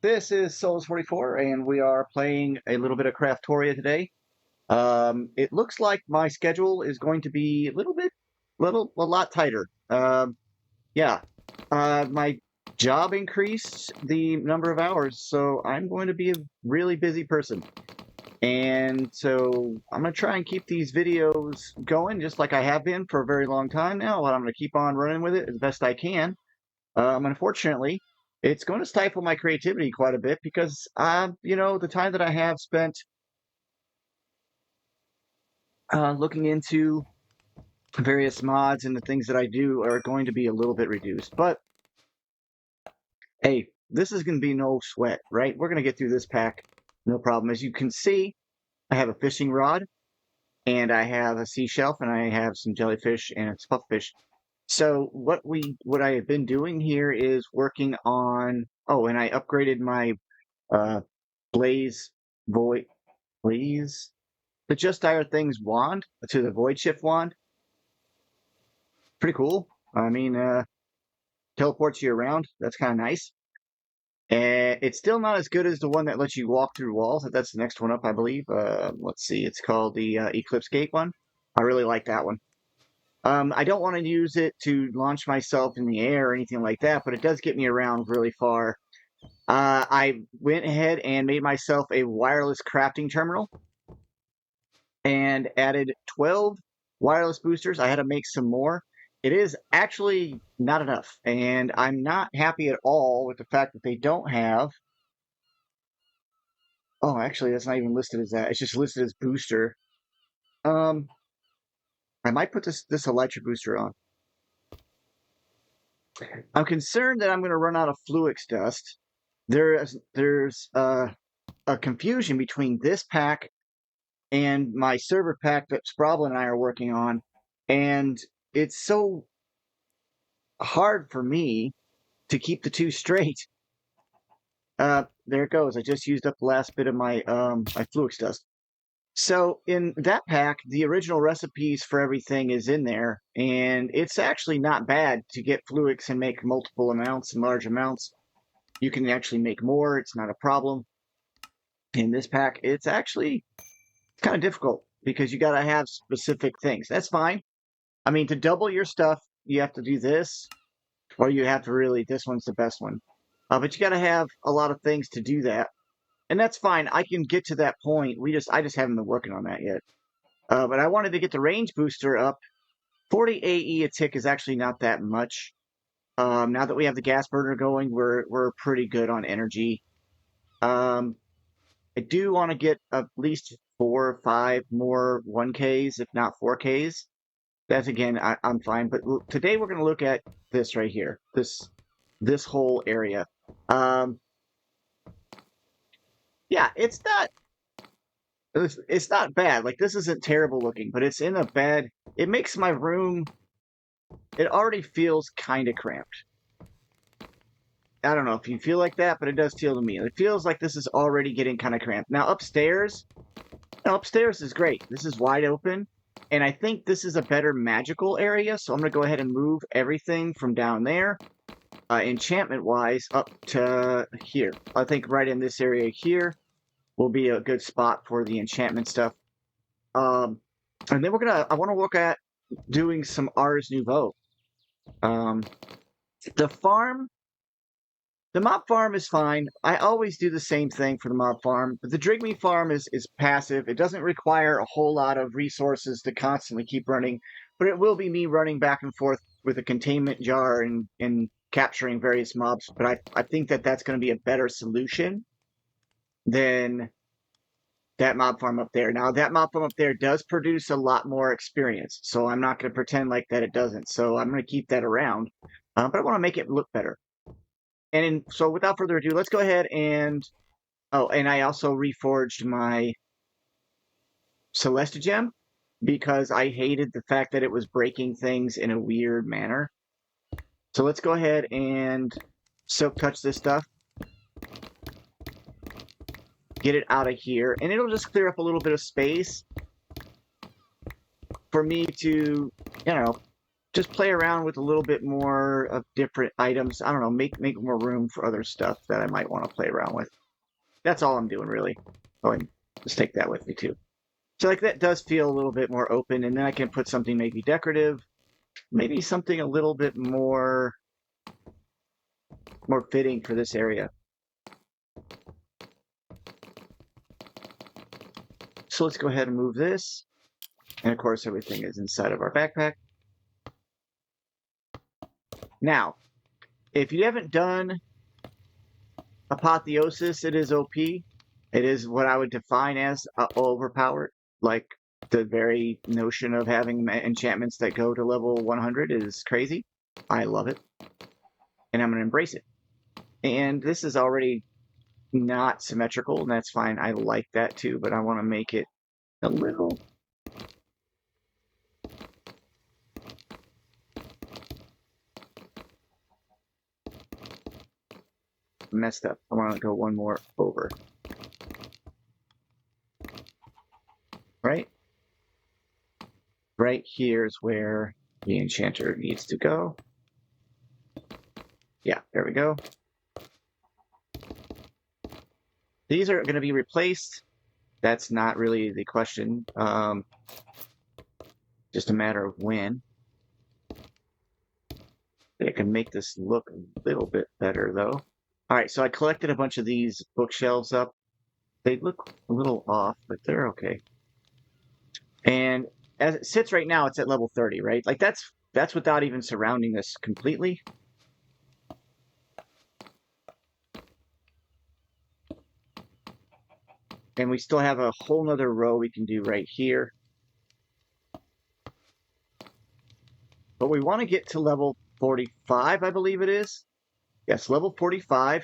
This is Souls44, and we are playing a little bit of Craftoria today. It looks like my schedule is going to be a lot tighter. Yeah, my job increased the number of hours, so I'm going to be a really busy person. And so I'm going to try and keep these videos going just like I have been for a very long time now. I'm going to keep on running with it as best I can. Unfortunately, it's going to stifle my creativity quite a bit because, the time that I have spent looking into various mods and the things that I do are going to be a little bit reduced. But hey, this is going to be no sweat, right? We're going to get through this pack, no problem. As you can see, I have a fishing rod, and I have a sea shelf, and I have some jellyfish and a puffish. So what I have been doing here is working on. Oh, and I upgraded my uh, Blaze Void Blaze the Just Dire Things wand to the Void Shift wand. Pretty cool. I mean, teleports you around. That's kind of nice. And it's still not as good as the one that lets you walk through walls. That's the next one up, I believe. Let's see. It's called the Eclipse Gate one. I really like that one. I don't want to use it to launch myself in the air or anything like that, but it does get me around really far. I went ahead and made myself a wireless crafting terminal and added 12 wireless boosters. I had to make some more. It is actually not enough, and I'm not happy at all with the fact that they don't have. Oh, actually, that's not even listed as that. It's just listed as booster. Um, I might put this electric booster on. I'm concerned that I'm going to run out of Fluix dust. There's a confusion between this pack and my server pack that Sprobble and I are working on, and it's so hard for me to keep the two straight. There it goes. I just used up the last bit of my Fluix dust. So in that pack, the original recipes for everything is in there, and it's actually not bad to get Fluix and make multiple amounts and large amounts. You can actually make more. It's not a problem. In this pack, it's actually kind of difficult because you got to have specific things. That's fine. I mean, to double your stuff, you have to do this, or you have to really, this one's the best one. But you got to have a lot of things to do that. And that's fine. I can get to that point. I just haven't been working on that yet. But I wanted to get the range booster up. 40 AE a tick is actually not that much. Now that we have the gas burner going, we're pretty good on energy. I do want to get at least 4 or 5 more 1Ks, if not 4Ks. That's again, I'm fine. But today we're going to look at this right here. This whole area. Yeah, it's not bad. Like, this isn't terrible looking, but it's in a bad. It makes my room. It already feels kind of cramped. I don't know if you feel like that, but it does feel to me. It feels like this is already getting kind of cramped. Now upstairs is great. This is wide open, and I think this is a better magical area. So I'm gonna go ahead and move everything from down there, enchantment-wise, up to here. I think right in this area here will be a good spot for the enchantment stuff. And then I want to look at doing some Ars Nouveau. The mob farm is fine. I always do the same thing for the mob farm, but the Drigme farm is passive. It doesn't require a whole lot of resources to constantly keep running, but it will be me running back and forth with a containment jar and capturing various mobs. But I think that's going to be a better solution than that mob farm up there. Now, that mob farm up there does produce a lot more experience, so I'm not going to pretend like that it doesn't. So I'm going to keep that around, but I want to make it look better. So without further ado, let's go ahead and... Oh, and I also reforged my Celestia gem because I hated the fact that it was breaking things in a weird manner. So let's go ahead and silk touch this stuff. Get it out of here, and it'll just clear up a little bit of space for me to, just play around with a little bit more of different items. I don't know, make more room for other stuff that I might want to play around with. That's all I'm doing, really. Oh, and just take that with me, too. So, like, that does feel a little bit more open, and then I can put something maybe decorative, maybe something a little bit more fitting for this area. So let's go ahead and move this. And of course, everything is inside of our backpack. Now, if you haven't done Apotheosis, it is OP. It is what I would define as overpowered. Like, the very notion of having enchantments that go to level 100 is crazy. I love it. And I'm going to embrace it. And this is already not symmetrical, and that's fine. I like that too, but I want to make it a little... messed up. I want to go one more over. Right? Right here is where the Enchanter needs to go. Yeah, there we go. These are going to be replaced. That's not really the question. Just a matter of when. I can make this look a little bit better, though. All right, so I collected a bunch of these bookshelves up. They look a little off, but they're okay. And as it sits right now, it's at level 30, right? Like, that's without even surrounding this completely. And we still have a whole nother row we can do right here. But we want to get to level 45, I believe it is. Yes, level 45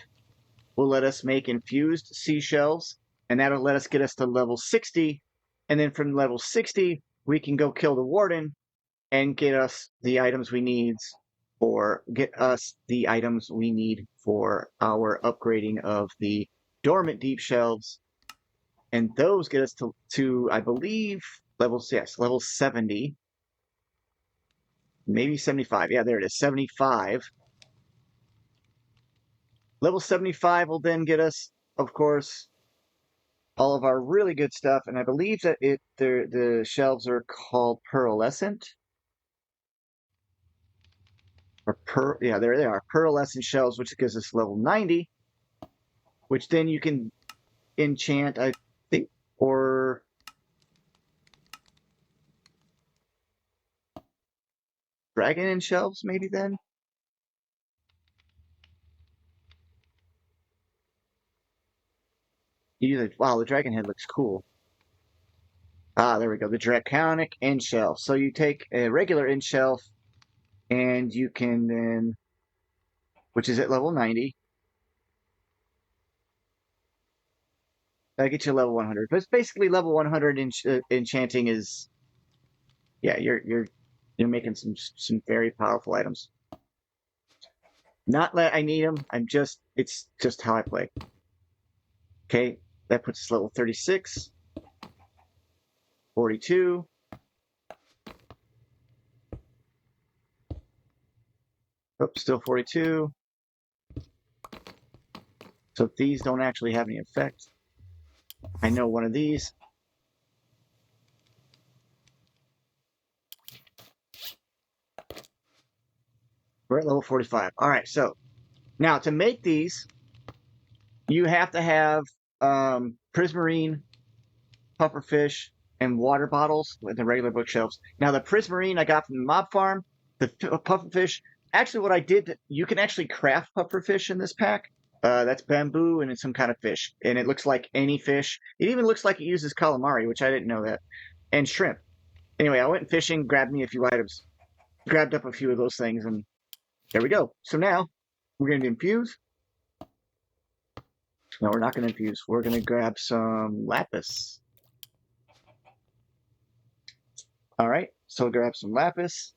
will let us make infused seashells, and that'll let us get us to level 60. And then from level 60, we can go kill the warden and get us the items we need for our upgrading of the dormant deep shelves. And those get us to I believe, level 70. Maybe 75. Yeah, there it is, 75. Level 75 will then get us, of course, all of our really good stuff. And I believe that the shelves are called pearlescent. Yeah, there they are. Pearlescent shelves, which gives us level 90. Which then you can enchant, I think, or... dragon in shelves, maybe then? Wow, the dragon head looks cool. Ah, there we go. The draconic end shelf. So you take a regular end shelf, and you can then, which is at level 90. That'll get you level 100. But it's basically level 100 enchanting is, yeah, you're making some very powerful items. Not that I need them. It's just how I play. Okay, that puts us level 36, 42. Oops, still 42. So these don't actually have any effect. I know one of these. We're at level 45. All right, so now to make these, you have to have prismarine, pufferfish, and water bottles with the regular bookshelves. Now, the prismarine I got from the mob farm. The pufferfish, actually what I did, you can actually craft pufferfish in this pack. That's bamboo and it's some kind of fish. And it looks like any fish. It even looks like it uses calamari, which I didn't know that. And shrimp. Anyway, I went fishing, grabbed me a few items. Grabbed up a few of those things, and there we go. So now, we're going to infuse. No, we're not going to infuse. We're going to grab some lapis. All right, so we'll grab some lapis.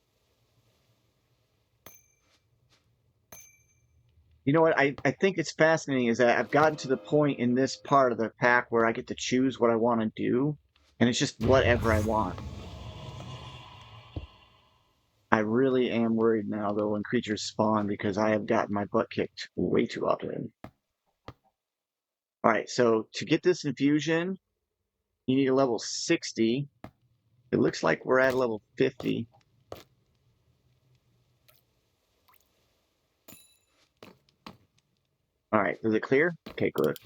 You know what I think it's fascinating is that I've gotten to the point in this part of the pack where I get to choose what I want to do, and it's just whatever I want. I really am worried now, though, when creatures spawn because I have gotten my butt kicked way too often. All right, so to get this infusion, you need a level 60. It looks like we're at level 50. All right, is it clear? Okay, good.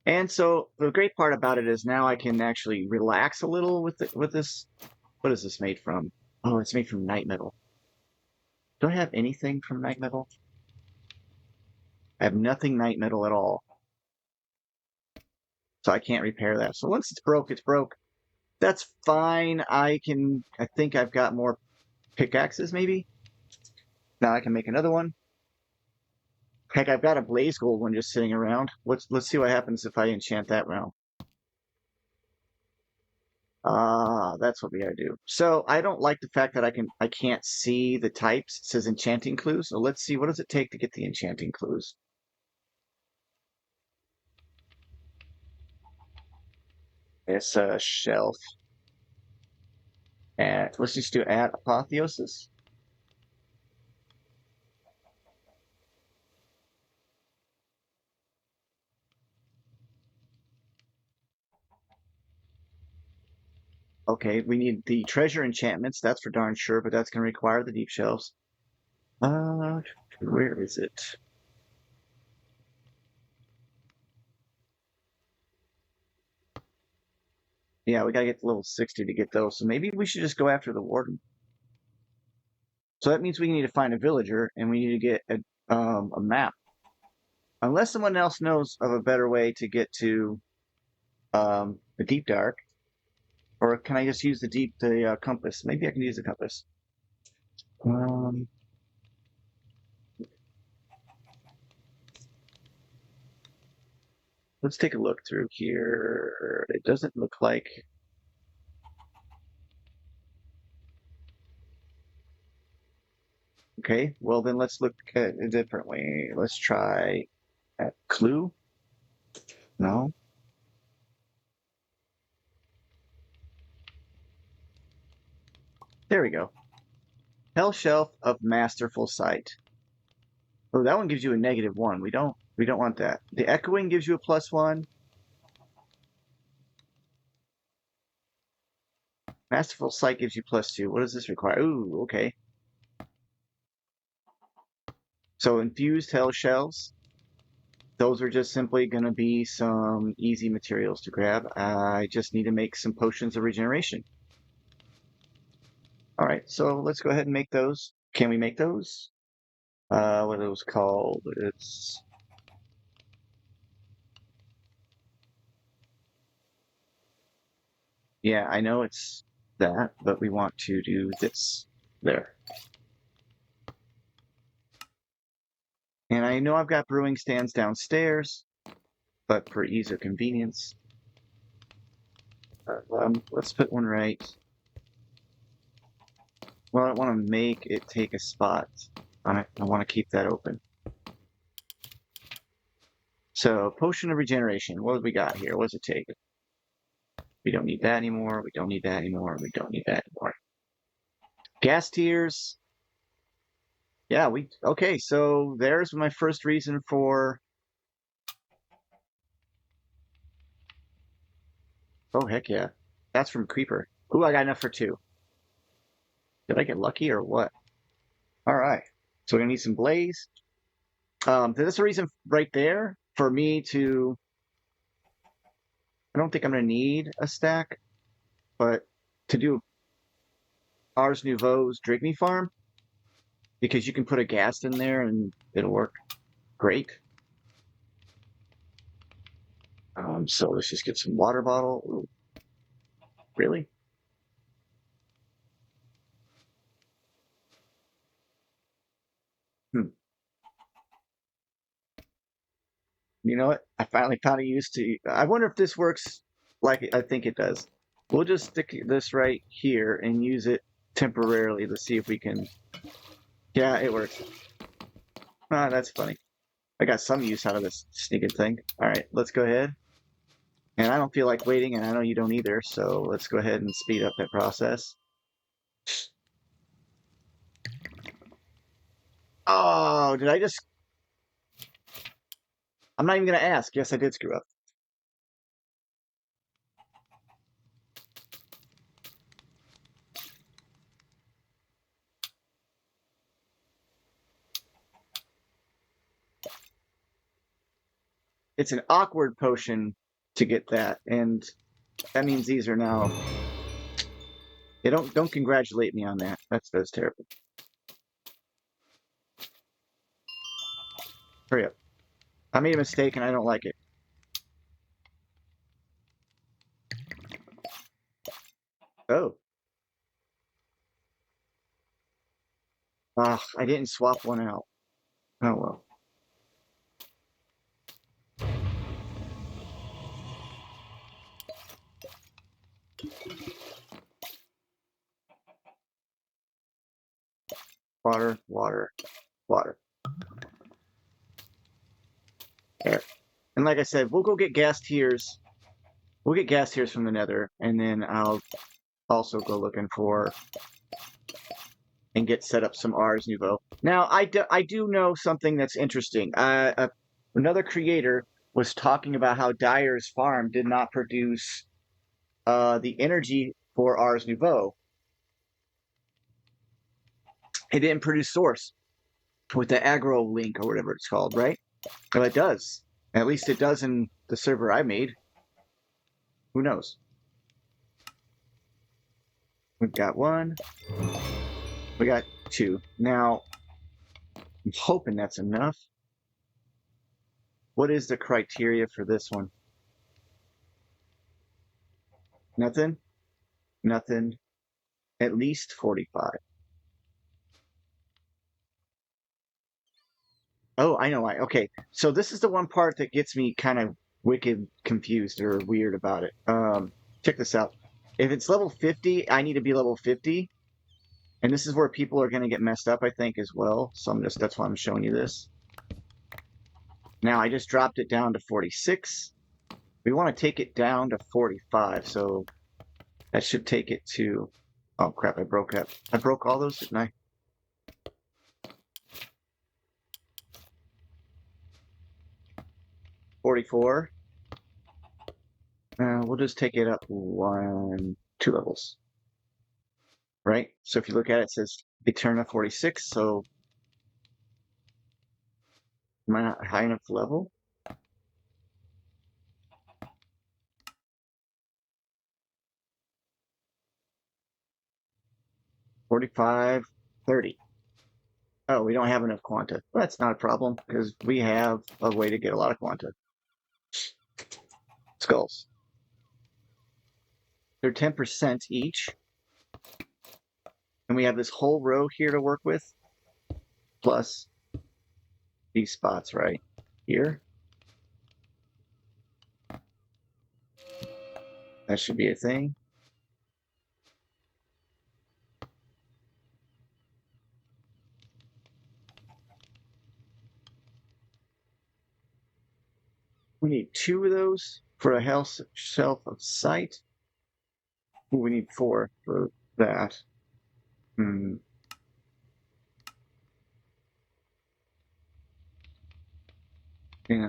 And so the great part about it is now I can actually relax a little with this. What is this made from? Oh, it's made from night metal. Do I have anything from night metal? I have nothing night metal at all. So I can't repair that. So once it's broke, it's broke. That's fine. I think I've got more pickaxes maybe. Now I can make another one. Heck, I've got a blaze gold one just sitting around. Let's see what happens if I enchant that round. Ah, that's what we gotta do. So I don't like the fact that I can't see the types. It says enchanting clues. So let's see, what does it take to get the enchanting clues? It's a shelf. And let's just do add apotheosis. Okay, we need the treasure enchantments. That's for darn sure, but that's going to require the deep shelves. Where is it? Yeah, we gotta get to level 60 to get those. So maybe we should just go after the warden. So that means we need to find a villager and we need to get a map. Unless someone else knows of a better way to get to the deep dark, or can I just use the compass? Maybe I can use the compass. Um, let's take a look through here. It doesn't look like. Okay, well then let's look at it differently. Let's try at clue. No. There we go. Hell Shelf of Masterful Sight. Oh, that one gives you a -1. We don't want that. The Echoing gives you a +1. Masterful Sight gives you +2. What does this require? Ooh, okay. So infused hell shells. Those are just simply going to be some easy materials to grab. I just need to make some potions of regeneration. All right, so let's go ahead and make those. Can we make those? What are those called? It's yeah, I know it's that, but we want to do this there. And I know I've got brewing stands downstairs, but for ease of convenience, let's put one right. Well, I don't want to make it take a spot on it. I want to keep that open. So, potion of regeneration. What do we got here? What does it take? We don't need that anymore. We don't need that anymore. We don't need that anymore. Gas tiers. Yeah, okay, so there's my first reason for. Oh, heck yeah. That's from Creeper. Ooh, I got enough for 2. Did I get lucky or what? All right. So we're gonna need some blaze. There's a reason right there for me to. I don't think I'm gonna need a stack, but to do Ars Nouveau's Drigny farm, because you can put a ghast in there and it'll work great. So let's just get some water bottle. Ooh, really? Hmm. You know what? I finally kind of used to. I wonder if this works like I think it does. We'll just stick this right here and use it temporarily to see if we can. Yeah, it works. Ah, that's funny. I got some use out of this sneaking thing. All right, let's go ahead. And I don't feel like waiting, and I know you don't either, so let's go ahead and speed up that process. Oh, did I just... I'm not even going to ask. Yes, I did screw up. It's an awkward potion to get that, and that means these are now... Yeah, don't congratulate me on that. That's terrible. Hurry up. I made a mistake and I don't like it. Oh. Ah, I didn't swap one out. Oh well. Water, water, water. There. And like I said, we'll go get gas tiers. We'll get gas tiers from the nether, and then I'll also go looking for and get set up some Ars Nouveau. Now, I do know something that's interesting. Another creator was talking about how Dyer's farm did not produce the energy for Ars Nouveau. It didn't produce source with the aggro link or whatever it's called, right? Well, it does. At least it does in the server I made. Who knows? We've got one. We got two. Now, I'm hoping that's enough. What is the criteria for this one? Nothing? Nothing. At least 45. Oh, I know why. Okay, so this is the one part that gets me kind of wicked confused or weird about it. Check this out. If it's level 50, I need to be level 50. And this is where people are going to get messed up, I think, as well. So that's why I'm showing you this. Now, I just dropped it down to 46. We want to take it down to 45, so that should take it to... Oh, crap, I broke up. I broke all those, didn't I? $44. We'll just take it up 2 levels. Right? So if you look at it, it says Eterna 46, so am I not high enough level? $45, $30. Oh, we don't have enough quanta. Well, that's not a problem, because we have a way to get a lot of quanta. Skulls. They're 10% each. And we have this whole row here to work with, plus these spots right here. That should be a thing. We need 2 of those for a health shelf of sight. Ooh, we need 4 for that. And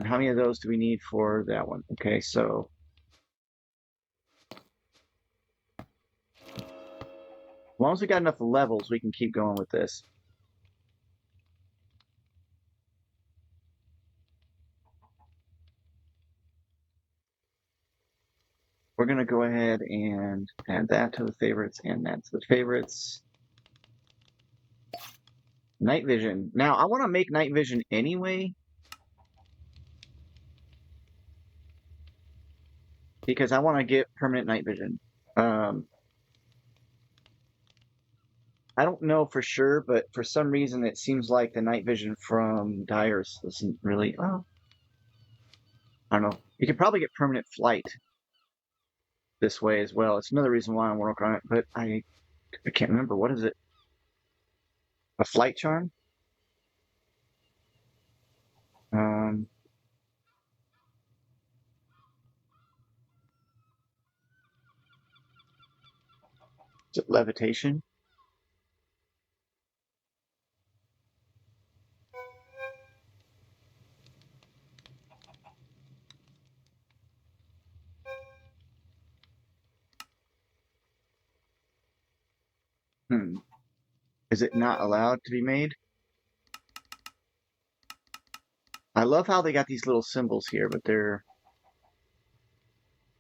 how many of those do we need for that one? Okay, so as long as we got enough levels, we can keep going with this. We're going to go ahead and add that to the favorites and that to the favorites. Night vision. Now, I want to make night vision anyway, because I want to get permanent night vision. I don't know for sure, but for some reason it seems like the night vision from Dyer's isn't really... Oh, I don't know. You could probably get permanent flight this way as well. It's another reason why I'm working on it, but I can't remember. What is it? A flight charm? Um, is it levitation? Hmm. Is it not allowed to be made? I love how they got these little symbols here, but they're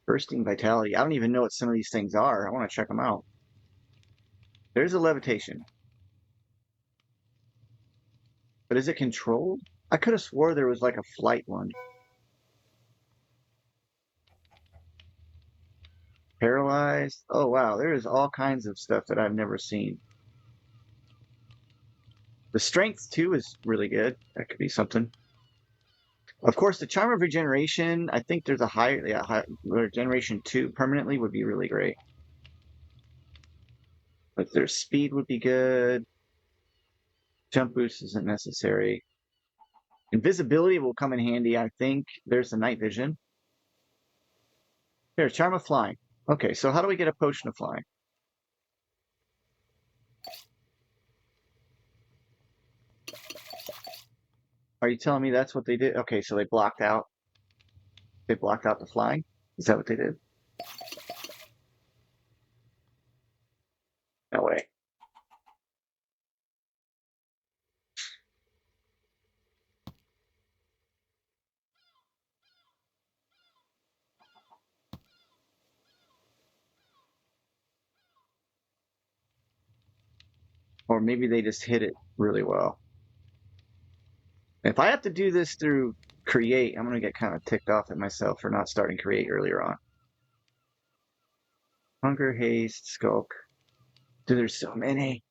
bursting vitality. I don't even know what some of these things are. I want to check them out. There's a levitation. But is it controlled? I could have swore there was like a flight one. Paralyzed. Oh wow, there is all kinds of stuff that I've never seen. The strength too is really good. That could be something. Of course, the charm of regeneration. I think there's a higher, yeah, regeneration 2 permanently would be really great. But their speed would be good. Jump boost isn't necessary. Invisibility will come in handy. I think there's the night vision. There's charm of flying. Okay, so how do we get a potion of flying? Are you telling me that's what they did? Okay, so they blocked out. They blocked out the flying. Is that what they did? No way. Or maybe they just hit it really well. If I have to do this through create, I'm gonna get kind of ticked off at myself for not starting create earlier on. Hunger, haste, skulk. Dude, there's so many.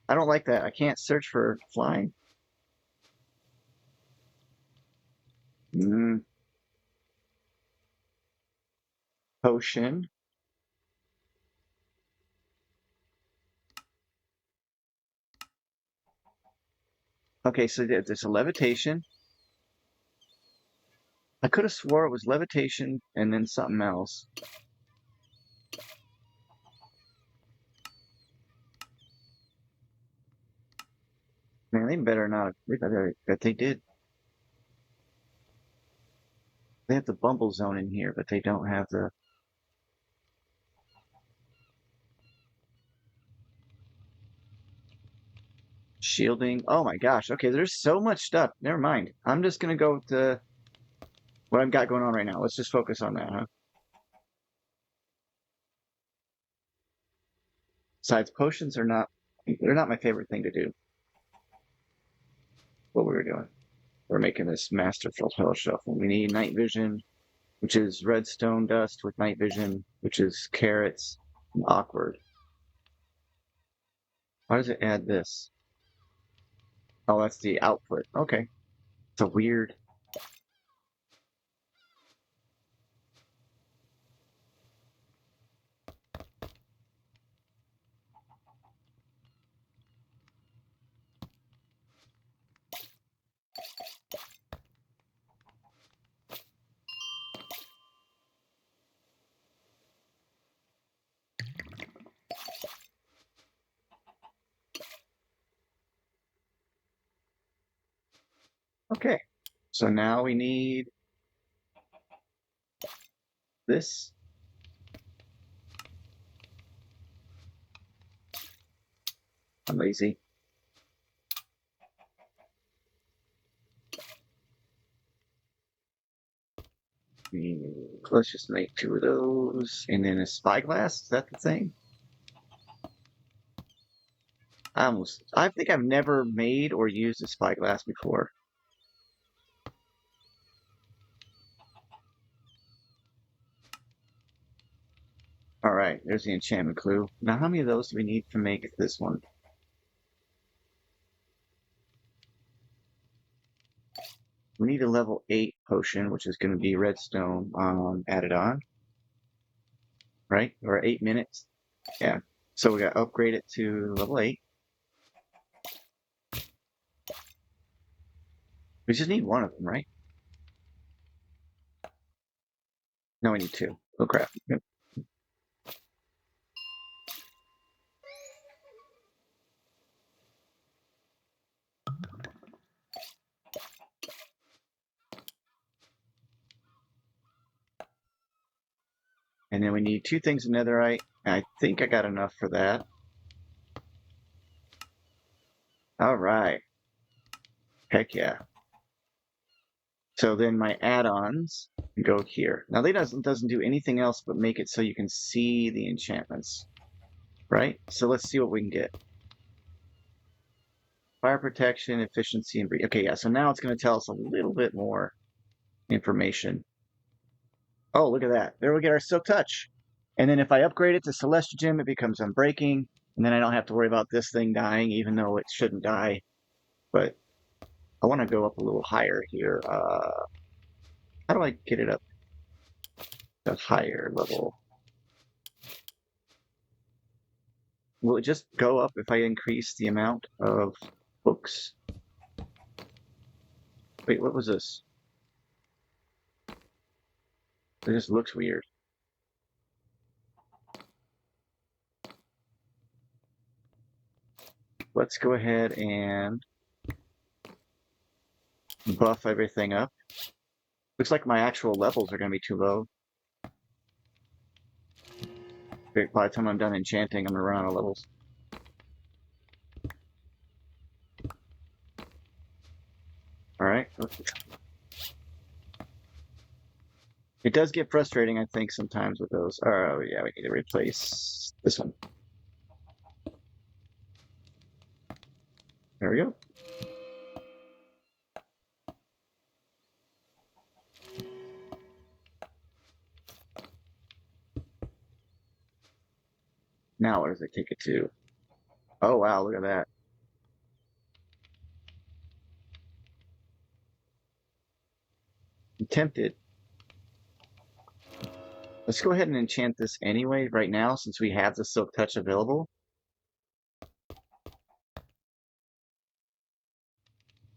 I don't like that. I can't search for flying. Mm, potion. Okay, so there's a levitation. I could have swore it was levitation and then something else. Man, they better not. They better that they did. They have the Bumble Zone in here, but they don't have the shielding. Oh my gosh. Okay, there's so much stuff. Never mind. I'm just gonna go with what I've got going on right now. Let's just focus on that, huh? Besides, potions are not. They're not my favorite thing to do. What we were doing. We're making this masterful spell shuffle. We need night vision, which is redstone dust with night vision, which is carrots and awkward. Why does it add this? Oh, that's the output. Okay. It's a weird. Okay. So now we need this. I'm lazy. Let's just make 2 of those. And then a spyglass. Is that the thing? I think I've never made or used a spyglass before. All right, there's the enchantment clue. Now, how many of those do we need to make this one? We need a level 8 potion, which is going to be redstone added on, right? Or 8 minutes. Yeah. So we got to upgrade it to level 8. We just need one of them, right? No, we need 2. Oh, crap. Yep. And then we need 2 things of netherite. I think I got enough for that. All right. Heck yeah. So then my add-ons go here. Now they doesn't do anything else but make it so you can see the enchantments, right? So let's see what we can get. Fire protection, efficiency, and breed. Okay, yeah. So now it's going to tell us a little bit more information. Oh, look at that. There we get our Silk Touch. And then if I upgrade it to Celestial Gem, it becomes Unbreaking. And then I don't have to worry about this thing dying, even though it shouldn't die. But I want to go up a little higher here. How do I get it up to higher level? Will it just go up if I increase the amount of books? Wait, what was this? It just looks weird. Let's go ahead and buff everything up. Looks like my actual levels are going to be too low. By the time I'm done enchanting, I'm going to run out of levels. Alright. It does get frustrating, I think, sometimes with those. Oh, yeah, we need to replace this one. There we go. Now, what does it take it to? Oh, wow, look at that. I'm tempted. Let's go ahead and enchant this anyway, right now, since we have the Silk Touch available.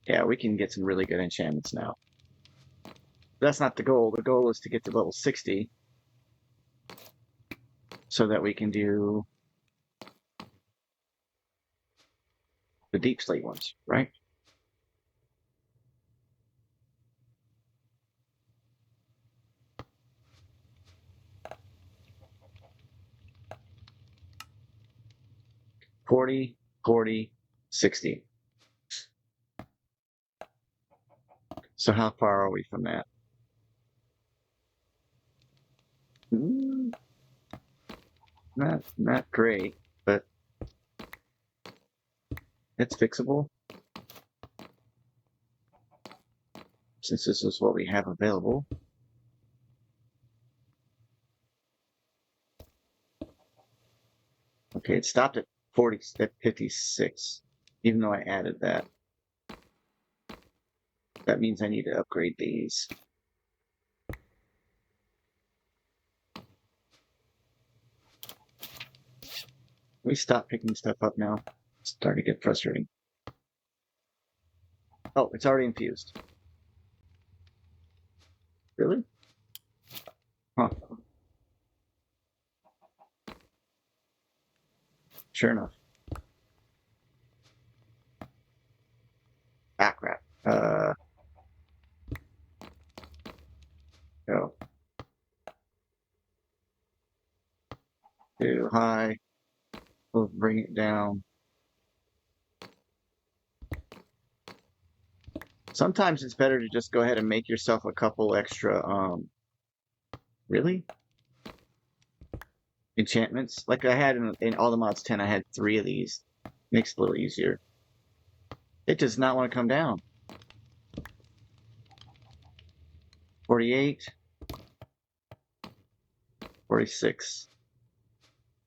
Yeah, we can get some really good enchantments now. That's not the goal. The goal is to get to level 60 so that we can do the deep slate ones, right? $40, $40, $60. So how far are we from that? Not great, but it's fixable. Since this is what we have available. Okay, it stopped at 56, even though I added that. That means I need to upgrade these. We stop picking stuff up now. It's starting to get frustrating. Oh, it's already infused. Really? Huh. Sure enough. Ah, crap. Oh. Too high. We'll bring it down. Sometimes it's better to just go ahead and make yourself a couple extra, really? Enchantments. Like I had in all the mods 10, I had 3 of these. Makes it a little easier. It does not want to come down. 48. 46.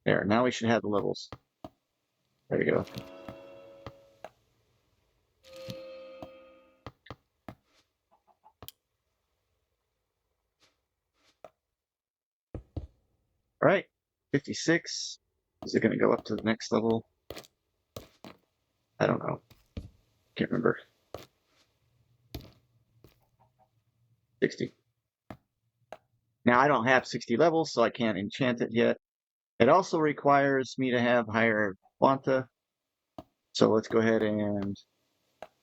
There, now we should have the levels. There you go. All right, 56. Is it going to go up to the next level? I don't know. Can't remember. 60. Now, I don't have 60 levels, so I can't enchant it yet. It also requires me to have higher quanta. So let's go ahead and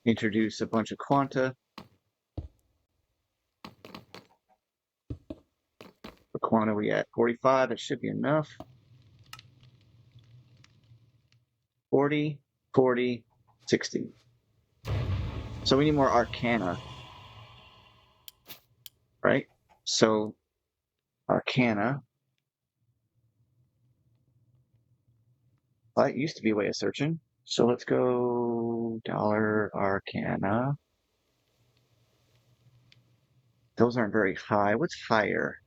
introduce a bunch of quanta. For quantity we at? 45, it should be enough. 40, 40, 60. So we need more Arcana, right? So Arcana. Well, that used to be a way of searching. So let's go dollar Arcana. Those aren't very high. What's higher?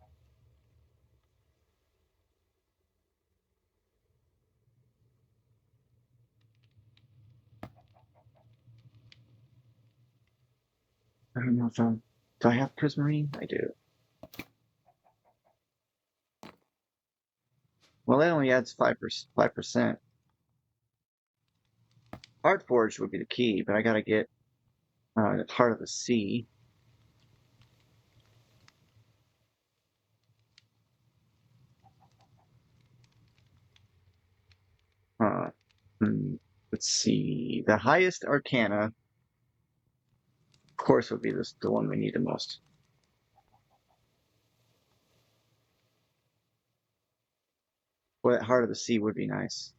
I don't know if I'm. Do I have Prismarine? I do. Well, that only adds 5%. Art Forge would be the key, but I gotta get Heart of the Sea. Uh, let's see. The highest Arcana, of course, would be the one we need the most. Well, that Heart of the Sea would be nice.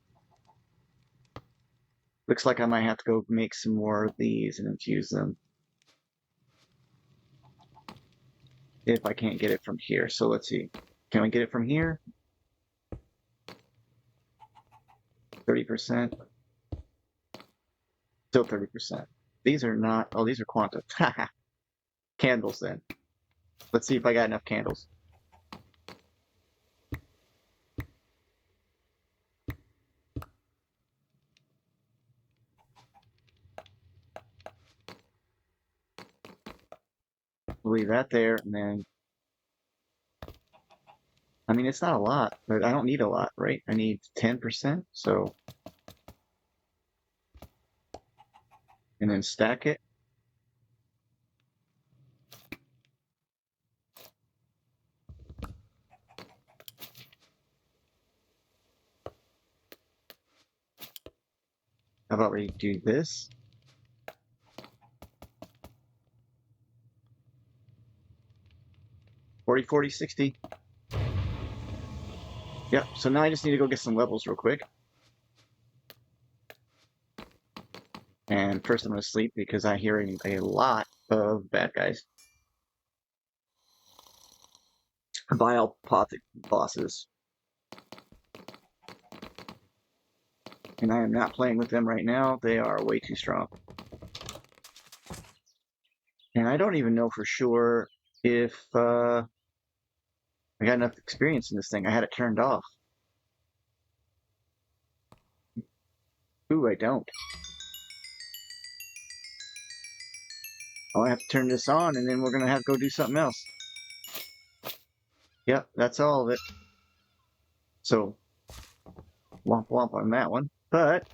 Looks like I might have to go make some more of these and infuse them. If I can't get it from here. So let's see. Can I get it from here? 30%. Still 30%. These are not. Oh, these are quanta. Candles then. Let's see if I got enough candles. We'll leave that there, and then. I mean, it's not a lot, but I don't need a lot, right? I need 10%, so. And then stack it. How about we do this? 40, 40, 60. Yep, so now I just need to go get some levels real quick. And first I'm going to sleep because I'm hearing a lot of bad guys. Vile bosses. And I am not playing with them right now. They are way too strong. And I don't even know for sure if I got enough experience in this thing. I had it turned off. Ooh, I don't. I'll have to turn this on and then we're going to have to go do something else. Yep, that's all of it. So, womp womp on that one. But,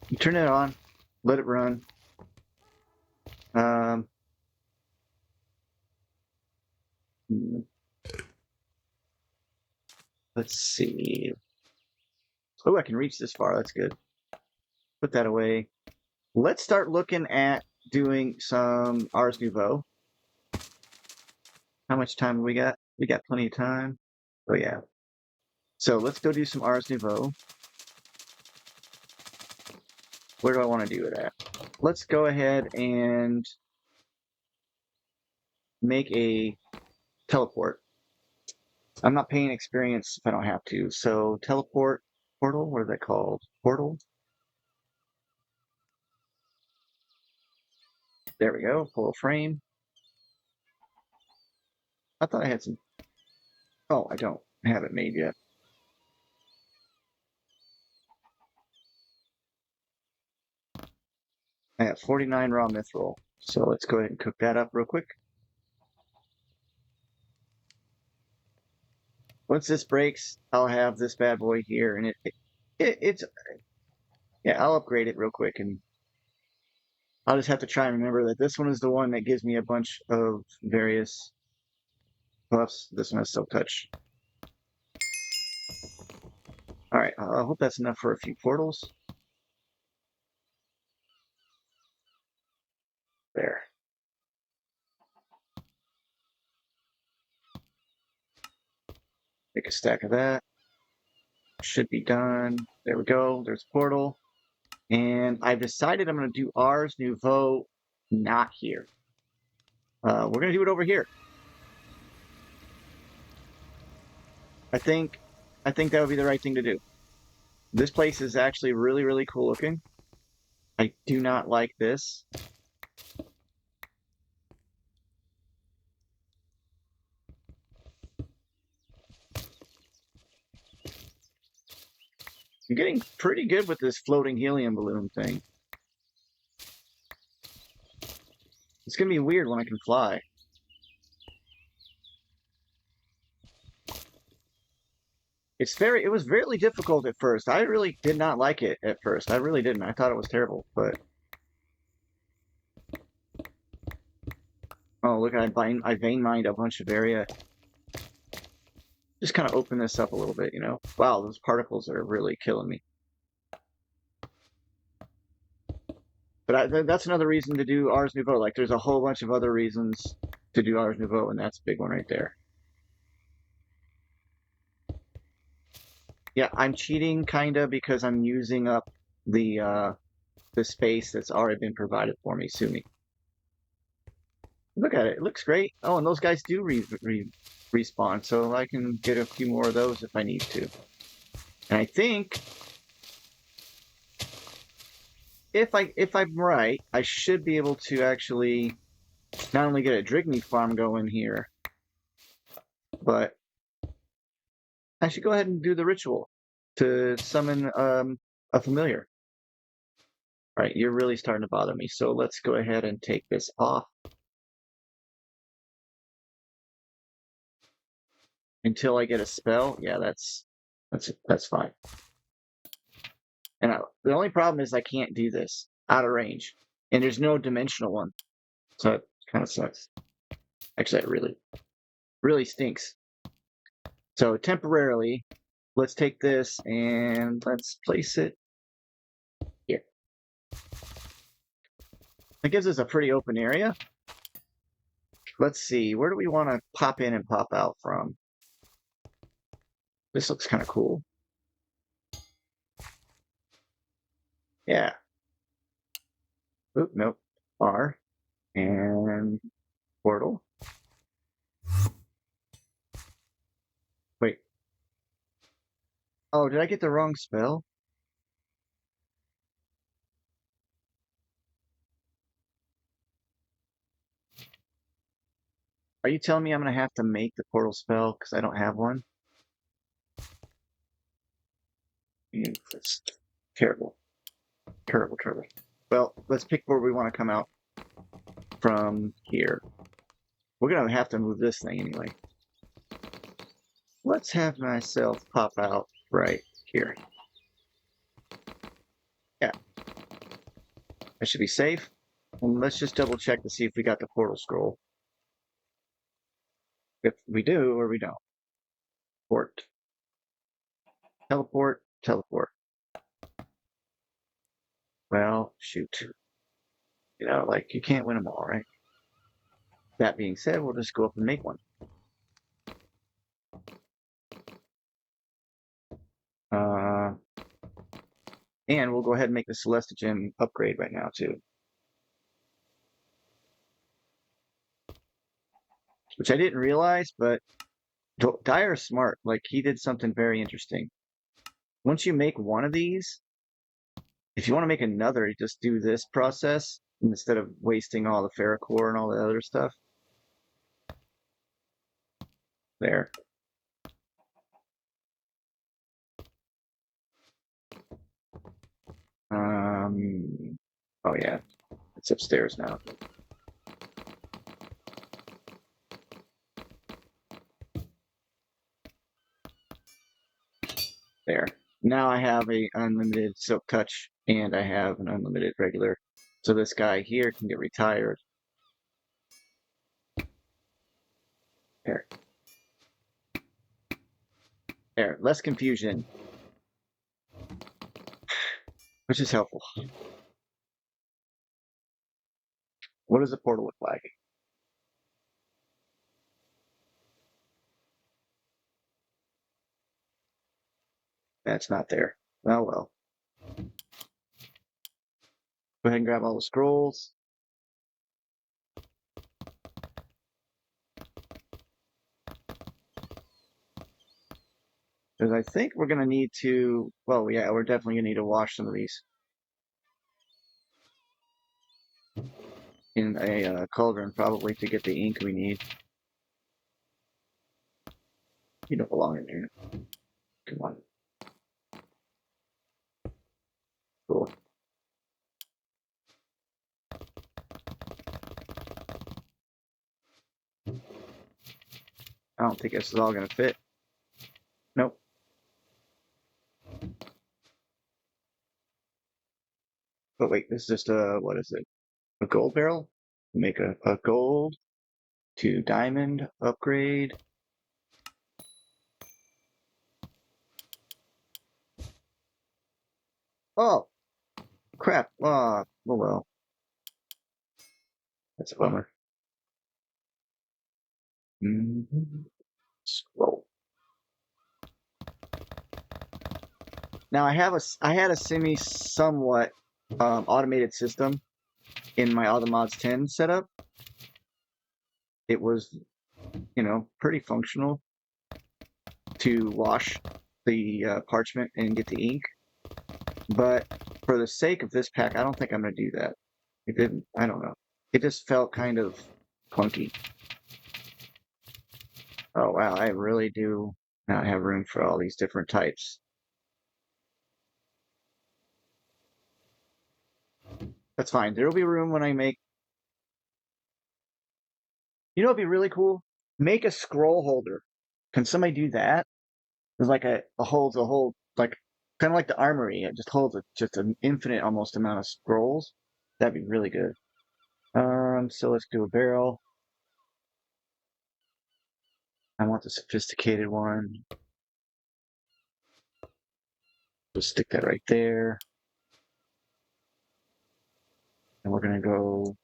you turn it on, let it run. Let's see. Oh, I can reach this far. That's good. Put that away. Let's start looking at doing some Ars Nouveau. How much time have we got? We got plenty of time. Oh, yeah. So let's go do some Ars Nouveau. Where do I want to do it at? Let's go ahead and make a teleport. I'm not paying experience if I don't have to. So teleport portal, what is that called? Portal. There we go. Full frame. I thought I had some. Oh, I don't have it made yet. I have 49 raw mithril. So let's go ahead and cook that up real quick. Once this breaks, I'll have this bad boy here, and it's yeah, I'll upgrade it real quick, and I'll just have to try and remember that this one is the one that gives me a bunch of various buffs. This one has Silk Touch. All right, I hope that's enough for a few portals. There. a stack of that. Should be done. There we go. There's a portal. And I've decided I'm going to do Ars Nouveau not here. We're going to do it over here. I think that would be the right thing to do. This place is actually really, really cool looking. I do not like this. I'm getting pretty good with this floating helium balloon thing. It's going to be weird when I can fly. It was really difficult at first. I really did not like it at first. I really didn't. I thought it was terrible, but oh, look, I vein mined a bunch of area. Just kind of open this up a little bit, you know. Wow, those particles are really killing me. But that's another reason to do Ars Nouveau. Like, there's a whole bunch of other reasons to do Ars Nouveau, and that's a big one right there. Yeah, I'm cheating kinda because I'm using up the space that's already been provided for me. Sue me. Look at it. It looks great. Oh, and those guys do respawn, so I can get a few more of those if I need to. And I think if I'm right, I should be able to actually not only get a Drigny farm going here, but I should go ahead and do the ritual to summon a familiar. All right, you're really starting to bother me, so let's go ahead and take this off until I get a spell. Yeah, that's fine. And the only problem is I can't do this out of range, and there's no dimensional one, so it kind of sucks. Actually, it really stinks. So temporarily, let's take this and let's place it here. That gives us a pretty open area. Let's see, where do we want to pop in and pop out from? This looks kind of cool. Yeah. Oop, nope. R and portal. Wait. Oh, did I get the wrong spell? Are you telling me I'm going to have to make the portal spell because I don't have one? That's terrible. Terrible, terrible. Well, let's pick where we want to come out from here. We're going to have to move this thing anyway. Let's have myself pop out right here. Yeah. I should be safe. And let's just double check to see if we got the portal scroll. If we do or we don't. Port. Teleport. Teleport. Well, shoot. You know, like, you can't win them all, right? That being said, we'll just go up and make one. And we'll go ahead and make the Celestigen upgrade right now, too. Which I didn't realize, but Dyer's smart. Like, he did something very interesting. Once you make one of these, if you want to make another, you just do this process instead of wasting all the ferrocore and all the other stuff. There. Oh yeah, it's upstairs now. There. Now I have a unlimited silk touch and I have an unlimited regular. So this guy here can get retired. There. There. Less confusion. Which is helpful. What does the portal look like? That's not there. Oh well. Go ahead and grab all the scrolls. Because I think we're going to need to, well, yeah, we're definitely going to need to wash some of these in a cauldron, probably, to get the ink we need. You don't belong in here. Come on. Cool. I don't think this is all going to fit. Nope. But wait, this is just a, what is it? A gold barrel? Make a gold to diamond upgrade. Oh, crap. Oh well. That's a bummer. Scroll. Now I had a somewhat automated system in my Automods 10 setup. It was, pretty functional to wash the parchment and get the ink. But for the sake of this pack, I don't think I'm going to do that. It didn't, I don't know. It just felt kind of clunky. Oh wow, I really do not have room for all these different types. That's fine. There'll be room when I make. You know, it'd be really cool. Make a scroll holder. Can somebody do that? There's like holds a whole like kind of like the armory. It just holds just an infinite almost amount of scrolls. That'd be really good. So let's do a barrel. I want the sophisticated one. Just stick that right there. And we're gonna go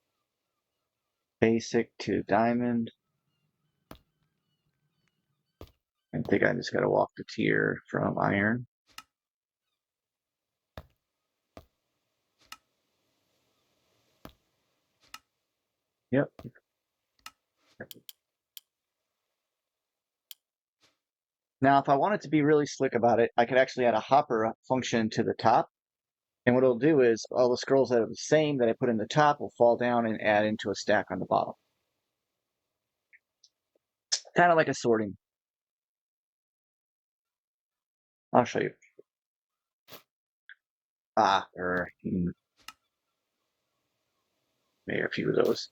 basic to diamond. I think I just gotta walk the tier from iron. Yep. Now, if I wanted to be really slick about it, I could actually add a hopper function to the top. And what it'll do is all the scrolls that are the same that I put in the top will fall down and add into a stack on the bottom. Kind of like a sorting. I'll show you. Maybe a few of those.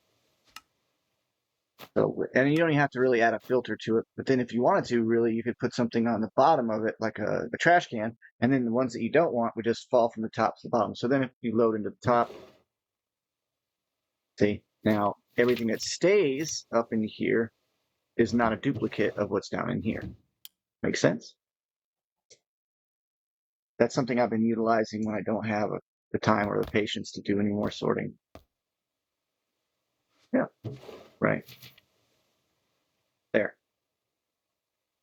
So, and you don't even have to really add a filter to it. But then if you wanted to, really, you could put something on the bottom of it, like a trash can. And then the ones that you don't want would just fall from the top to the bottom. So then if you load into the top, see, now everything that stays up in here is not a duplicate of what's down in here. Make sense? That's something I've been utilizing when I don't have the time or the patience to do any more sorting. Yeah, right. There.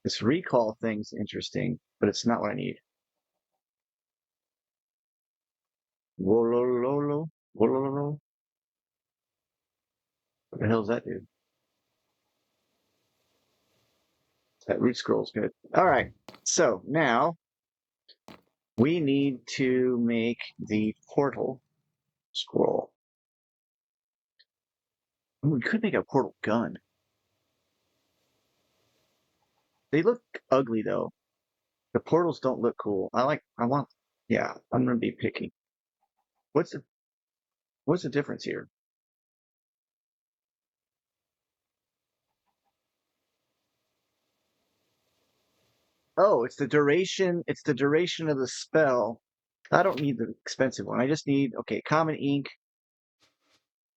This recall thing's interesting, but it's not what I need. Wolololo, wolololo. What the hell's that dude? That root scroll's good. All right, so now we need to make the portal scroll. We could make a portal gun. They look ugly though. The portals don't look cool. Yeah, I'm gonna be picky. What's the difference here? Oh, it's the duration. It's the duration of the spell. I don't need the expensive one. I just need, okay, common ink.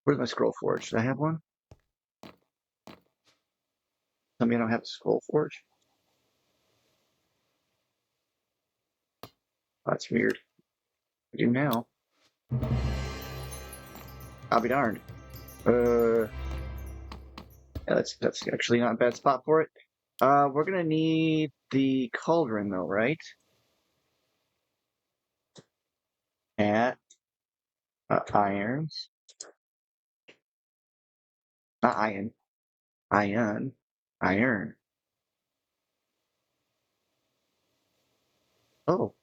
Where's my scroll forge? Should I have one? Tell me I don't have a scroll forge. Oh, that's weird. I do now. I'll be darned. Yeah, that's actually not a bad spot for it. We're gonna need the cauldron though, right? Irons. Not iron. Iron. Iron. Oh,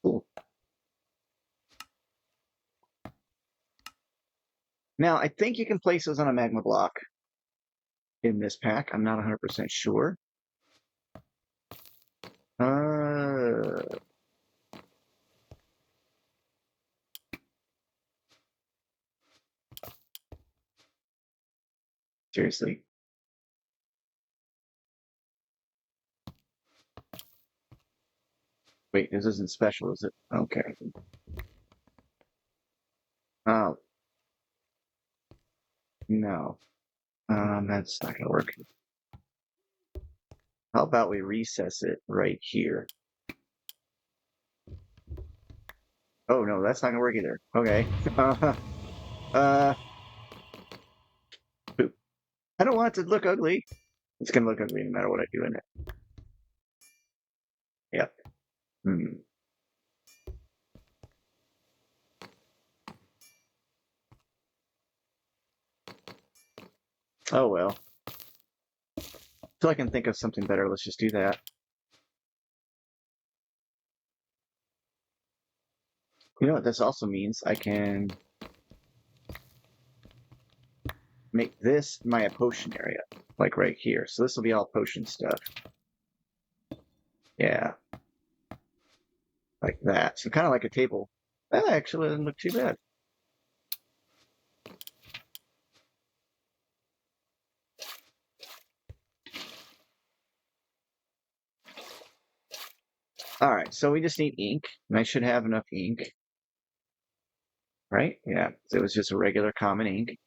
cool. Now, I think you can place those on a magma block in this pack. I'm not 100% sure. Uh, seriously. Wait, this isn't special, is it? Okay. Oh, no. That's not gonna work. How about we recess it right here? Oh no, that's not gonna work either. Okay. Uh, poop. I don't want it to look ugly. It's gonna look ugly no matter what I do in it. Yep. Hmm. Oh well. Until I can think of something better, let's just do that. You know what this also means? I can make this my potion area, like right here. So this will be all potion stuff. Yeah, like that. So kind of like a table. That actually doesn't look too bad. All right, so we just need ink, and I should have enough ink, right? Yeah, so it was just a regular common ink.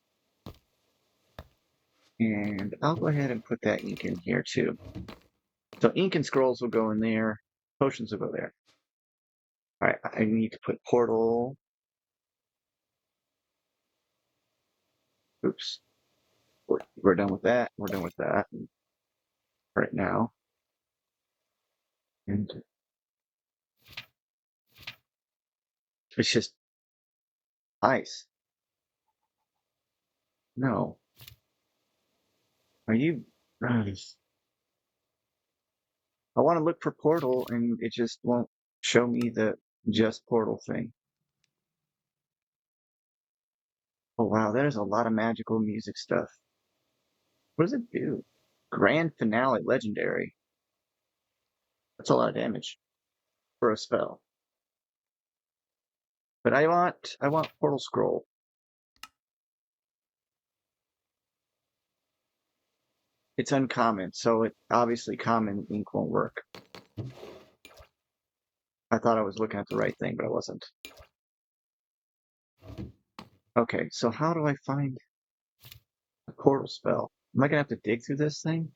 And I'll go ahead and put that ink in here too. So ink and scrolls will go in there. Potions will go there. All right, I need to put portal. Oops. We're done with that. We're done with that right now. And it's just ice. No. Are you? I want to look for portal and it just won't show me the just portal thing. Oh wow, there's a lot of magical music stuff. What does it do? Grand finale legendary. That's a lot of damage for a spell. But I want portal scroll. It's uncommon, so it obviously common ink won't work. I thought I was looking at the right thing, but I wasn't. Okay, so how do I find a portal spell? Am I gonna have to dig through this thing?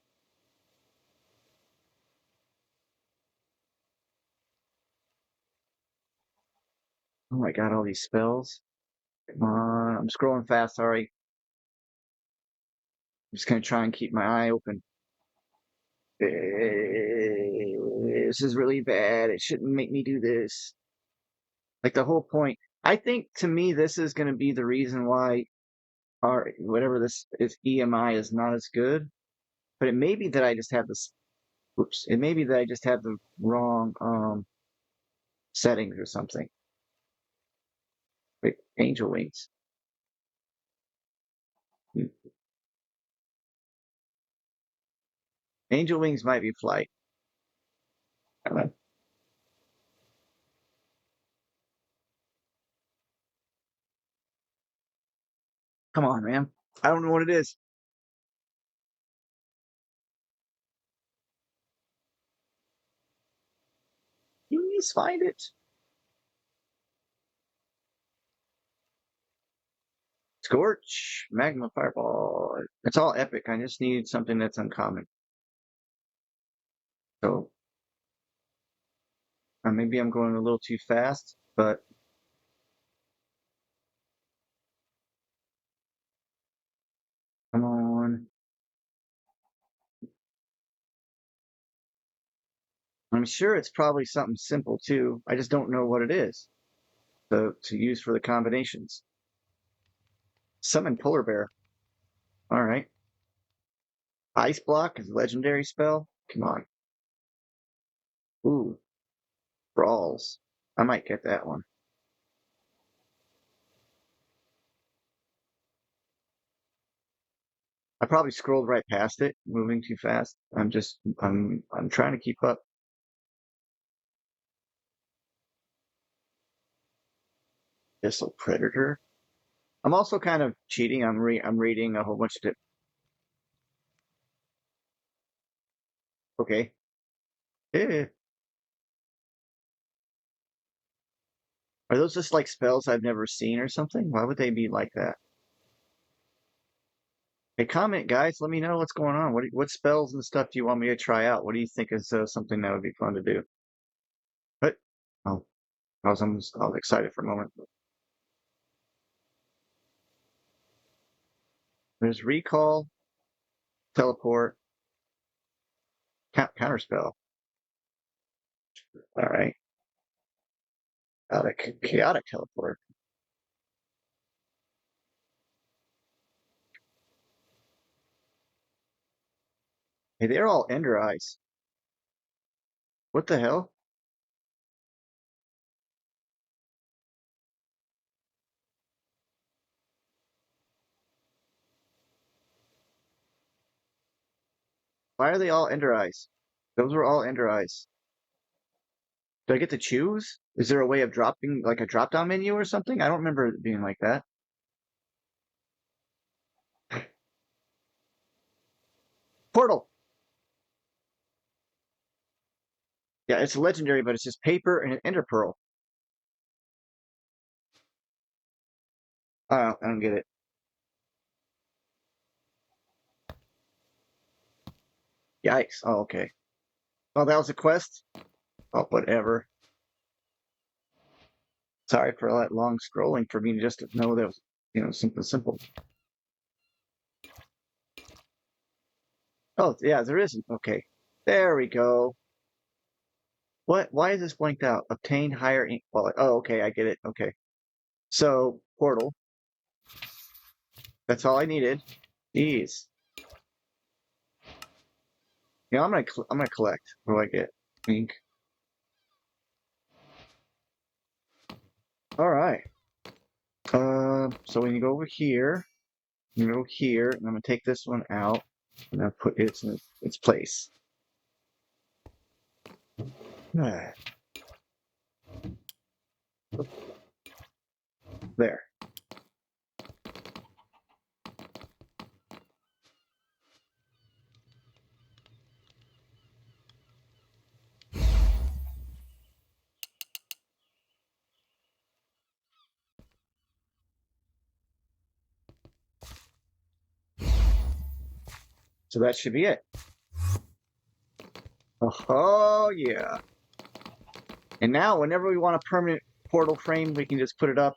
Oh my god, all these spells. Come on, I'm scrolling fast, sorry. I'm just gonna try and keep my eye open. This is really bad. It shouldn't make me do this. Like the whole point. I think to me this is gonna be the reason why our whatever this is EMI is not as good. But it may be that I just have this oops. It may be that I just have the wrong settings or something. Wait, angel wings. Hmm. Angel wings might be flight. Uh, Come on, man. I don't know what it is. Please find it. Scorch, magma fireball. It's all epic. I just need something that's uncommon. So maybe I'm going a little too fast, but come on. I'm sure it's probably something simple too. I just don't know what it is. to use for the combinations. Summon polar bear. All right. Ice block is a legendary spell. Come on. Ooh, brawls. I might get that one. I probably scrolled right past it, moving too fast. I'm trying to keep up. Missile Predator. I'm also kind of cheating. I'm reading a whole bunch of okay. Eh. Are those just like spells I've never seen or something? Why would they be like that? Hey, comment, guys. Let me know what's going on. What spells and stuff do you want me to try out? What do you think is something that would be fun to do? But oh, I was excited for a moment. There's recall, teleport, counter spell. All right, chaotic teleport. Hey, they're all Ender Eyes. What the hell? Why are they all Ender Eyes? Those were all Ender Eyes. Do I get to choose? Is there a way of dropping like a drop down menu or something? I don't remember it being like that. Portal. Yeah, it's legendary, but it's just paper and an ender pearl. I don't get it. Yikes. Oh, okay. Oh, that was a quest? Oh, whatever. Sorry for all that long scrolling for me to just know that was, something simple. Oh, yeah, there isn't. Okay. There we go. What? Why is this blanked out? Obtain higher ink quality. Oh, okay, I get it. Okay. So, portal. That's all I needed. Jeez. I'm gonna collect. What do I get? Ink. All right. So when you go over here, you go here, and I'm gonna take this one out, and I'll put it in its place. There. So that should be it. Oh yeah. And now whenever we want a permanent portal frame, we can just put it up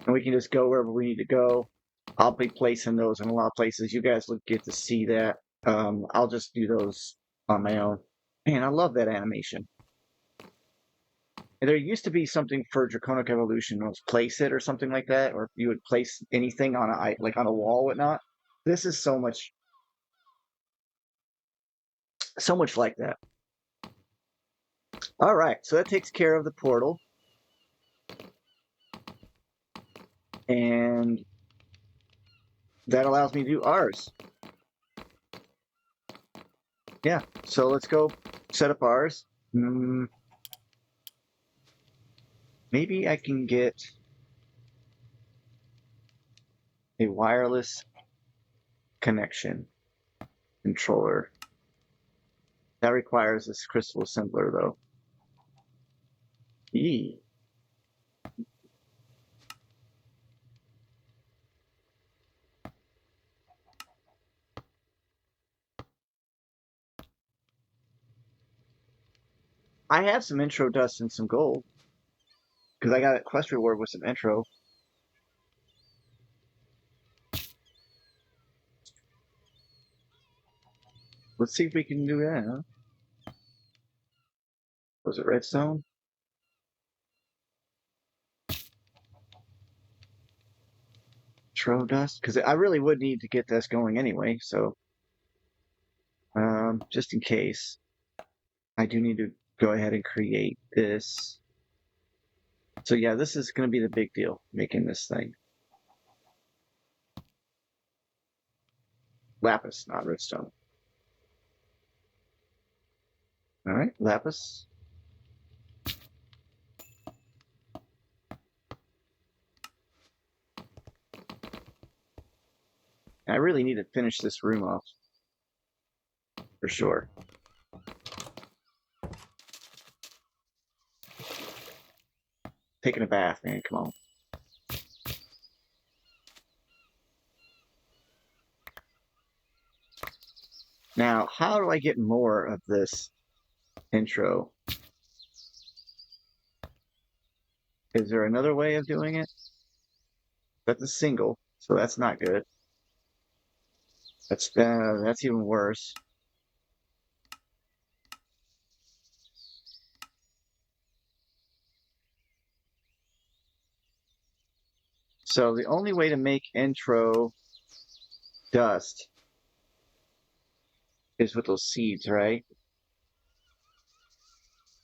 and we can just go wherever we need to go. I'll be placing those in a lot of places. You guys will get to see that. I'll just do those on my own. Man, I love that animation. And there used to be something for Draconic Evolution, was place it or something like that, or you would place anything on on a wall, whatnot. This is so much like that. All right, so that takes care of the portal, and that allows me to do ours. Yeah, so let's go set up ours. Maybe I can get a wireless connection controller. That requires this crystal assembler, though. E. I have some intro dust and some gold because I got a quest reward with some intro. Let's see if we can do that. Huh? Was it redstone? Intro dust, because I really would need to get this going anyway. So, just in case, I do need to go ahead and create this. So yeah, this is going to be the big deal, making this thing. Lapis, not redstone. All right, lapis. I really need to finish this room off for sure. Taking a bath, man. Come on. Now, how do I get more of this intro? Is there another way of doing it? That's a single, so that's not good. That's even worse. So the only way to make intro dust is with those seeds, right?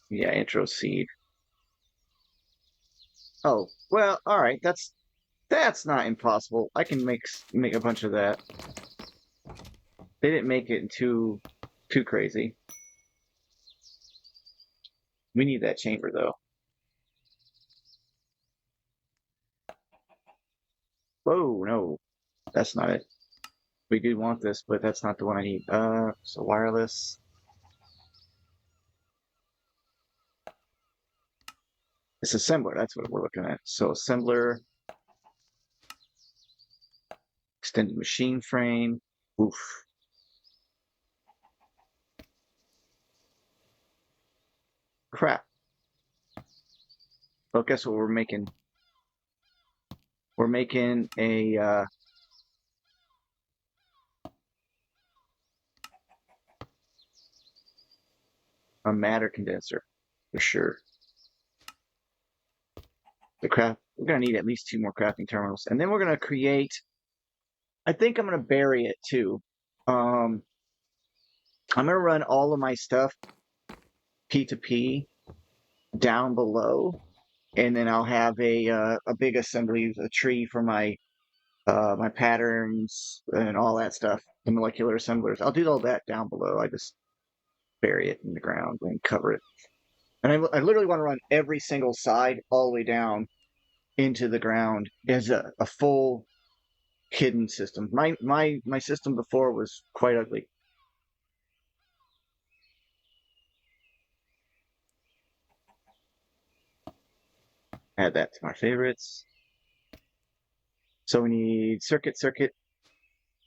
Yeah, intro seed. Oh, well, all right. That's not impossible. I can make a bunch of that. They didn't make it too crazy. We need that chamber though. Whoa, no, that's not it. We do want this, but that's not the one I need. So wireless. It's assembler. That's what we're looking at. So assembler, extended machine frame. Oof. Crap. Well, guess what we're making? We're making a matter condenser for sure. We're gonna need at least 2 more crafting terminals, and then we're gonna create. I think I'm gonna bury it too. I'm gonna run all of my stuff P2P down below, and then I'll have a big assembly, a tree for my patterns and all that stuff, the molecular assemblers. I'll do all that down below. I just bury it in the ground and cover it. And I literally want to run every single side all the way down into the ground as a full hidden system. My system before was quite ugly. Add that to my favorites. So we need circuit.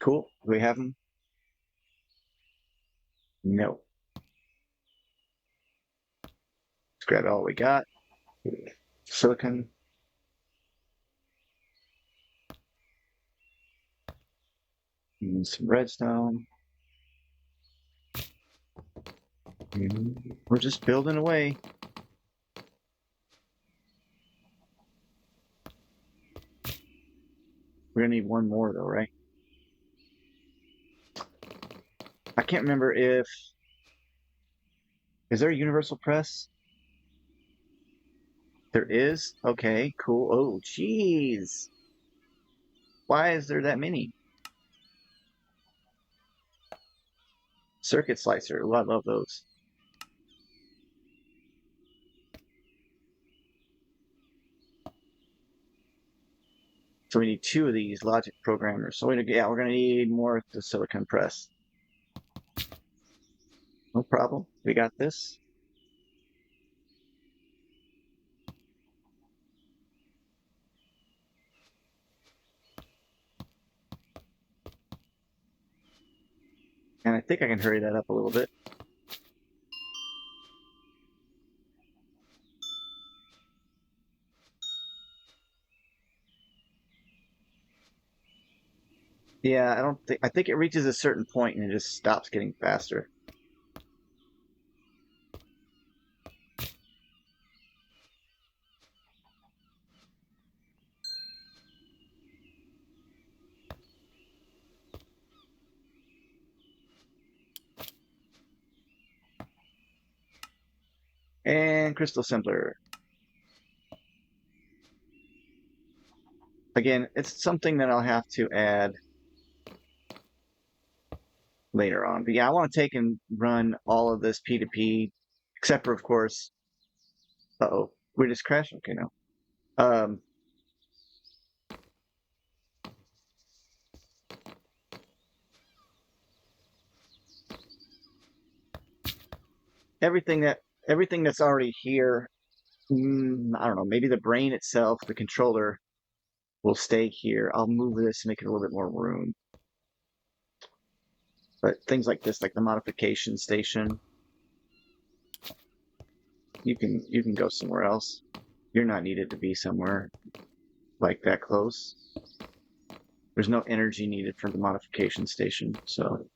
Cool. Do we have them? No. Let's grab all we got. Silicon. And some redstone. We're just building away. We're gonna need one more though, right? I can't remember if is there a universal press? There is? Okay, cool. Oh, jeez. Why is there that many? Circuit slicer. Oh, I love those. So we need 2 of these logic programmers. So we're gonna need more of the silicon press. No problem. We got this. And I think I can hurry that up a little bit. Yeah, I think it reaches a certain point and it just stops getting faster. And crystal simpler. Again, it's something that I'll have to add later on. But yeah, I want to take and run all of this P2P, except for, of course, uh-oh, we just crashed. Okay, no. Um, everything that everything that's already here, I don't know, maybe the brain itself, the controller will stay here. I'll move this to make it a little bit more room. But things like this, like the modification station, you can go somewhere else. You're not needed to be somewhere like that close. There's no energy needed for the modification station. So,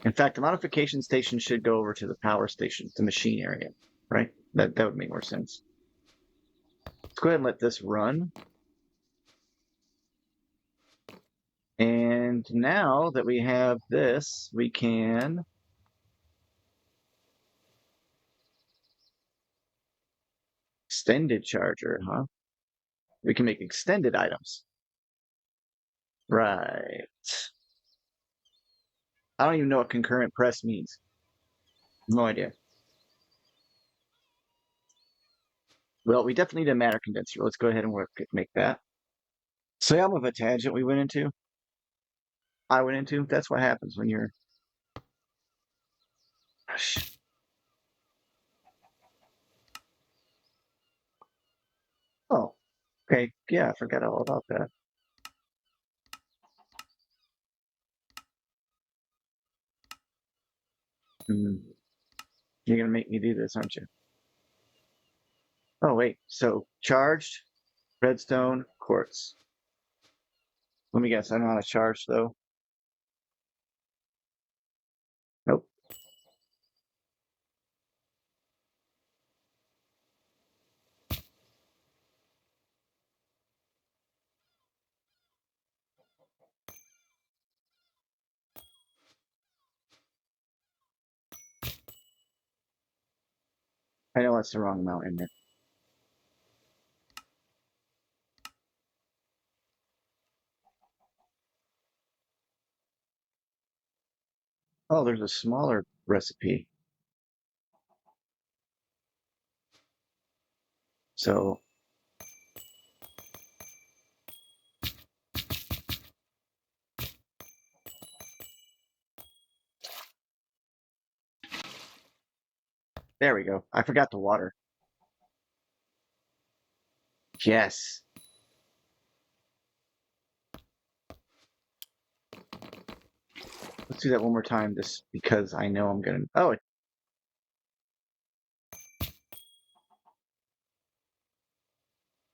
in fact, the modification station should go over to the power station, the machine area, right? That would make more sense. Let's go ahead and let this run. And now that we have this, we can extended charger, huh? We can make extended items. Right. I don't even know what concurrent press means. No idea. Well, we definitely need a matter condenser. Let's go ahead and make that. So yeah, I'm of a tangent I went into. That's what happens when you're. Oh, okay. Yeah, I forgot all about that. Hmm. You're gonna make me do this, aren't you? Oh wait. So charged, redstone, quartz. Let me guess. I know how to charge though. Nope. I know that's the wrong amount in there. Oh, there's a smaller recipe. So there we go. I forgot the water. Yes. Let's do that one more time just because I know I'm gonna. Oh,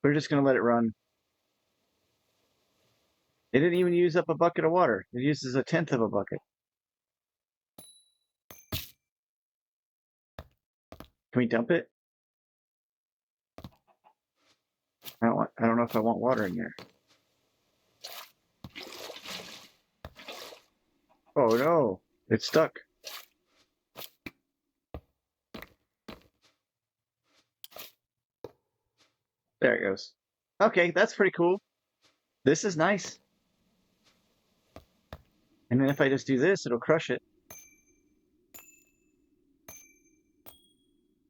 we're just gonna let it run. It didn't even use up a bucket of water. It uses a tenth of a bucket. Can we dump it? I don't know if I want water in there. Oh no, it's stuck. There it goes. Okay, that's pretty cool. This is nice. And then if I just do this, it'll crush it.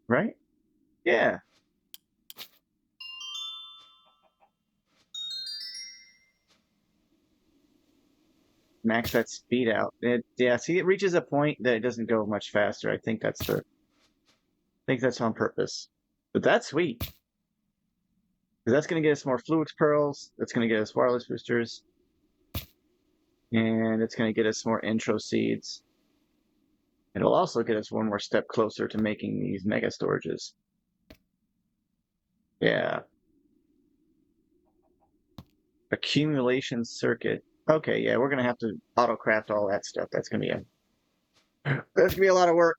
Right? Yeah. Max that speed out. Yeah, see, it reaches a point that it doesn't go much faster. I think that's on purpose. But that's sweet. Because that's going to get us more fluix pearls. That's going to get us wireless boosters. And it's going to get us more intro seeds. It'll also get us one more step closer to making these mega storages. Yeah. Accumulation circuit. Okay, yeah, we're gonna have to auto craft all that stuff. That's gonna be a lot of work.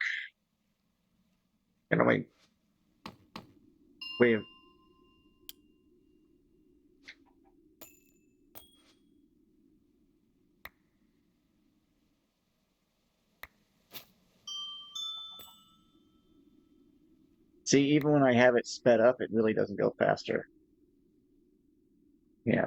And we See, even when I have it sped up, it really doesn't go faster. Yeah.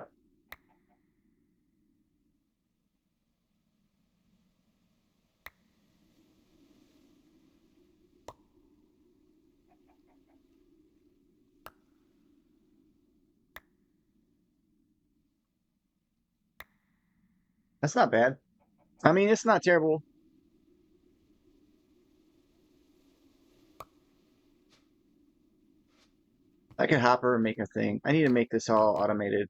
That's not bad. I mean, it's not terrible. I could hopper and make a thing. I need to make this all automated.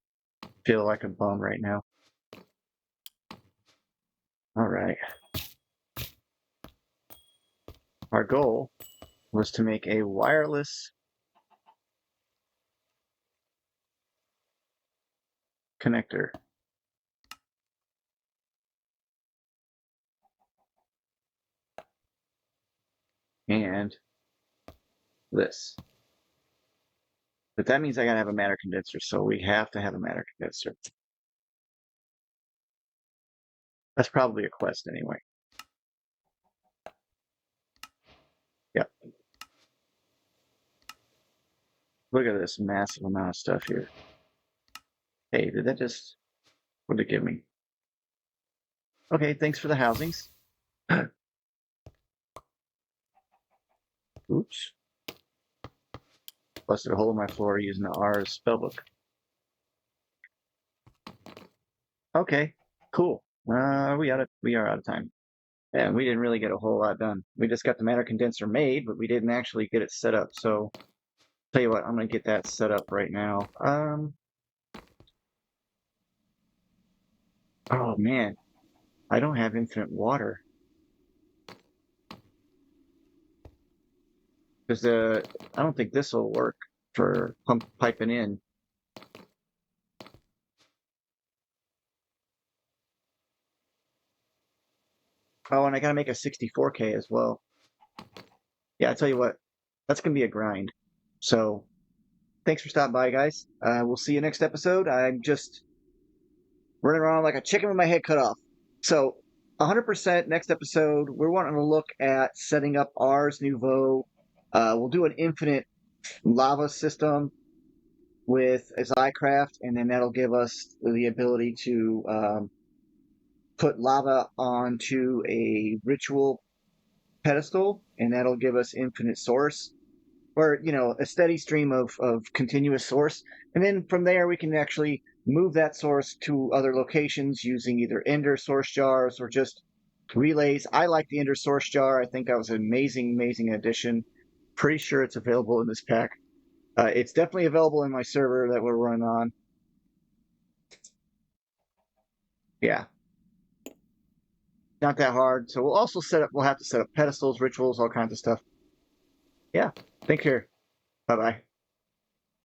Feel like a bum right now. All right. Our goal was to make a wireless connector. And this. But that means I gotta have a matter condenser, so we have to have a matter condenser. That's probably a quest anyway. Yep. Look at this massive amount of stuff here. Hey, did that just... What did it give me? Okay, thanks for the housings. Oops. Busted a hole in my floor using the R's spellbook. Okay, cool. We are out of time. And we didn't really get a whole lot done. We just got the matter condenser made, but we didn't actually get it set up. So tell you what, I'm gonna get that set up right now. Oh man, I don't have infinite water. Because I don't think this will work for piping in. Oh, and I gotta make a 64K as well. Yeah, I tell you what, that's gonna be a grind. So thanks for stopping by, guys. We'll see you next episode. I'm just running around like a chicken with my head cut off. So 100% next episode, we're wanting to look at setting up Ars Nouveau. We'll do an infinite lava system with as iCraft, and then that'll give us the ability to put lava onto a ritual pedestal, and that'll give us infinite source, or a steady stream of continuous source. And then from there we can actually move that source to other locations using either ender source jars or just relays. I like the ender source jar. I think that was an amazing addition. Pretty sure it's available in this pack. It's definitely available in my server that we're running on. Yeah, not that hard. So we'll have to set up pedestals, rituals, all kinds of stuff. Yeah, take care. Bye bye.